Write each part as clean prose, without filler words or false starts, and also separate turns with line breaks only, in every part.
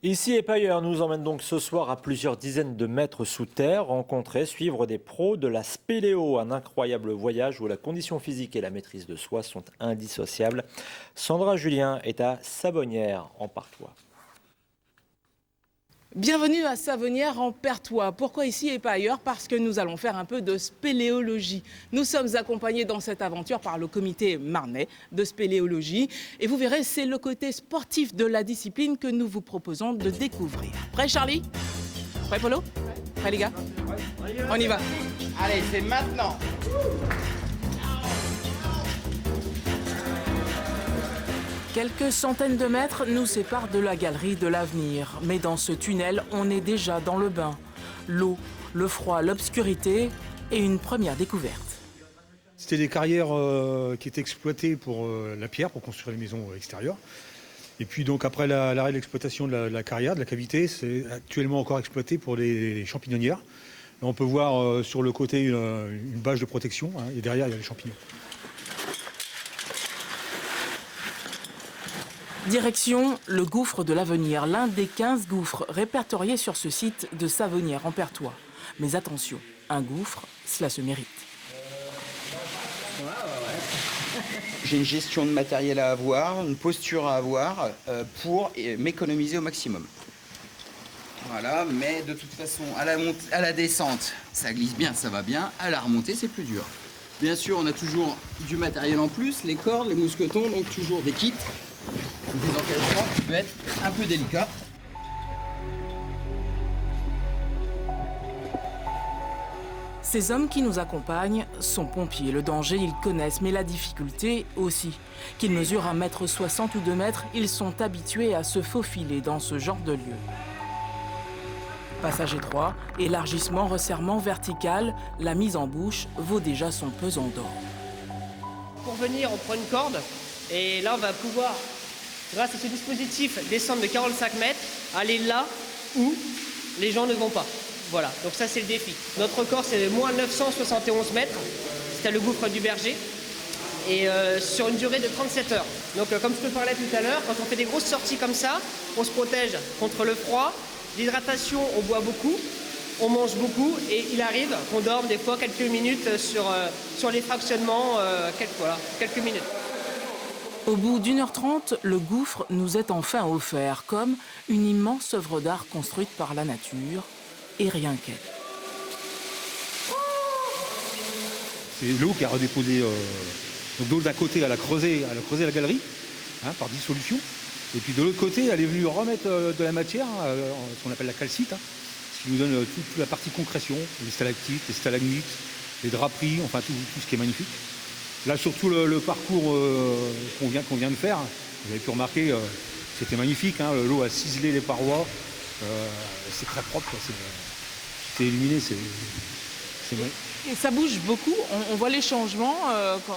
Ici et pas ailleurs, nous emmène donc ce soir à plusieurs dizaines de mètres sous terre, rencontrer, suivre des pros de la spéléo, un incroyable voyage où la condition physique et la maîtrise de soi sont indissociables. Sandra Julien est à Savonnières en Partois.
Bienvenue à Savonnières en Perthois. Pourquoi ici et pas ailleurs? Parce que nous allons faire un peu de spéléologie. Nous sommes accompagnés dans cette aventure par le comité marnais de spéléologie. Et vous verrez, c'est le côté sportif de la discipline que nous vous proposons de découvrir. Prêt Charlie? Prêt Polo? Prêt les gars? On y va.
Allez, c'est maintenant.
Quelques centaines de mètres nous séparent de la galerie de l'avenir. Mais dans ce tunnel, on est déjà dans le bain. L'eau, le froid, l'obscurité et une première découverte.
C'était des carrières qui étaient exploitées pour la pierre, pour construire les maisons extérieures. Et puis donc après l'arrêt de l'exploitation de la carrière, de la cavité, c'est actuellement encore exploité pour les champignonnières. Là, on peut voir sur le côté une bâche de protection, hein, et derrière il y a les champignons.
Direction le gouffre de l'avenir, l'un des 15 gouffres répertoriés sur ce site de Savonnières en Perthois. Mais attention, un gouffre, cela se mérite.
J'ai une gestion de matériel à avoir, une posture à avoir pour m'économiser au maximum. Voilà, mais de toute façon, à la descente, ça glisse bien, ça va bien. À la remontée, c'est plus dur. Bien sûr, on a toujours du matériel en plus, les cordes, les mousquetons, donc toujours des kits. Des encastrements qui peut être un peu délicat.
Ces hommes qui nous accompagnent sont pompiers. Le danger, ils connaissent, mais la difficulté aussi. Qu'ils mesurent 1,60 m ou 2 mètres, ils sont habitués à se faufiler dans ce genre de lieu. Passage étroit, élargissement, resserrement vertical, la mise en bouche vaut déjà son pesant d'or.
Pour venir, on prend une corde et là, on va pouvoir, grâce à ce dispositif, descendre de 45 mètres, aller là où les gens ne vont pas. Voilà, donc ça c'est le défi. Notre record c'est moins 971 mètres, c'était le gouffre du Berger, et sur une durée de 37 heures. Donc comme je te parlais tout à l'heure, quand on fait des grosses sorties comme ça, on se protège contre le froid, l'hydratation, on boit beaucoup, on mange beaucoup, et il arrive qu'on dorme des fois quelques minutes sur les fractionnements, quelques minutes.
Au bout d'1h30, le gouffre nous est enfin offert comme une immense œuvre d'art construite par la nature, et rien qu'elle.
C'est l'eau qui a redéposé donc de l'eau d'un côté, elle a creusé la galerie, hein, par dissolution. Et puis de l'autre côté, elle est venue remettre de la matière, ce qu'on appelle la calcite, hein, ce qui nous donne toute la partie concrétion, les stalactites, les stalagmites, les draperies, enfin tout ce qui est magnifique. Là, surtout le parcours qu'on vient de faire, vous avez pu remarquer, c'était magnifique, hein, l'eau a ciselé les parois, c'est très propre, c'est illuminé, c'est magnifique.
Et ça bouge beaucoup, on voit les changements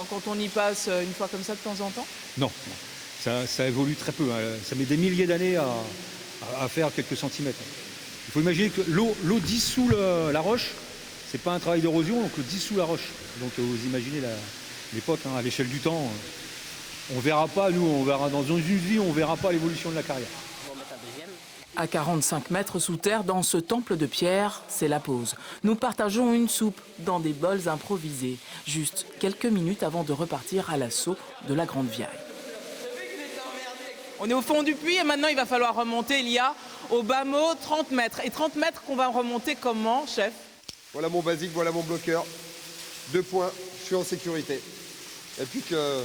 quand on y passe une fois comme ça de temps en temps?
Non, ça évolue très peu, hein. Ça met des milliers d'années à faire quelques centimètres. Il faut imaginer que l'eau dissout la roche, c'est pas un travail d'érosion, donc l'eau dissout la roche. Donc vous imaginez l'époque, hein, à l'échelle du temps, on verra pas, nous, on verra dans une vie, on verra pas l'évolution de la carrière.
À 45 mètres sous terre, dans ce temple de pierre, c'est la pause. Nous partageons une soupe dans des bols improvisés, juste quelques minutes avant de repartir à l'assaut de la Grande Viaille. On est au fond du puits et maintenant il va falloir remonter, il y a au bas mot 30 mètres. Et 30 mètres qu'on va remonter comment, chef?
Voilà mon basique, voilà mon bloqueur. 2 points, je suis en sécurité. Et puis que...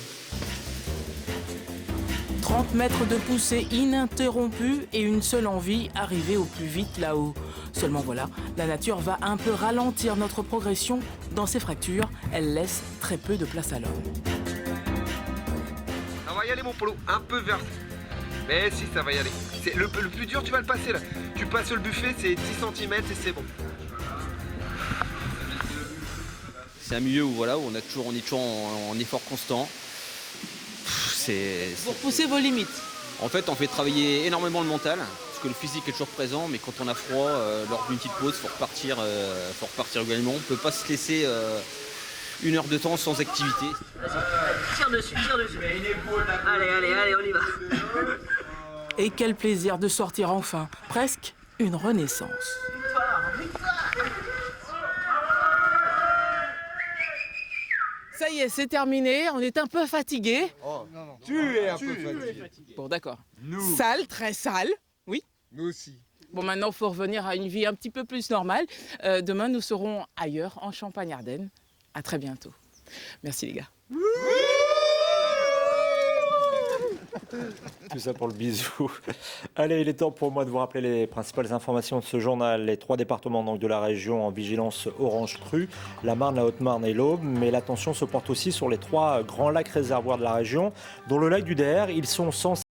30 mètres de poussée ininterrompue et une seule envie, arriver au plus vite là-haut. Seulement voilà, la nature va un peu ralentir notre progression. Dans ces fractures, elle laisse très peu de place à l'homme.
Ça va y aller mon polo, un peu vers... Mais si, ça va y aller. Le plus dur, tu vas le passer là. Tu passes le buffet, c'est 10 cm et c'est bon.
C'est un milieu où, voilà, où on est toujours en effort constant.
Pour pousser vos limites.
En fait, on fait travailler énormément le mental, parce que le physique est toujours présent, mais quand on a froid, lors d'une petite pause, faut repartir également. On ne peut pas se laisser 1 heure de temps sans activité.
Vas-y, tire dessus. Allez, on y va.
Et quel plaisir de sortir enfin, presque une renaissance. Ça y est, c'est terminé, on est un peu fatigué.
Oh, tu es un peu fatigué.
Bon, d'accord. Sale, très sale, oui.
Nous aussi.
Bon, maintenant, il faut revenir à une vie un petit peu plus normale. Demain, nous serons ailleurs, en Champagne-Ardenne. À très bientôt. Merci les gars.
Tout ça pour le bisou. Allez, il est temps pour moi de vous rappeler les principales informations de ce journal. Les 3 départements donc, de la région en vigilance orange crue, la Marne, la Haute-Marne et l'Aube. Mais l'attention se porte aussi sur les 3 grands lacs réservoirs de la région, dont le lac du Der. Ils sont sensibles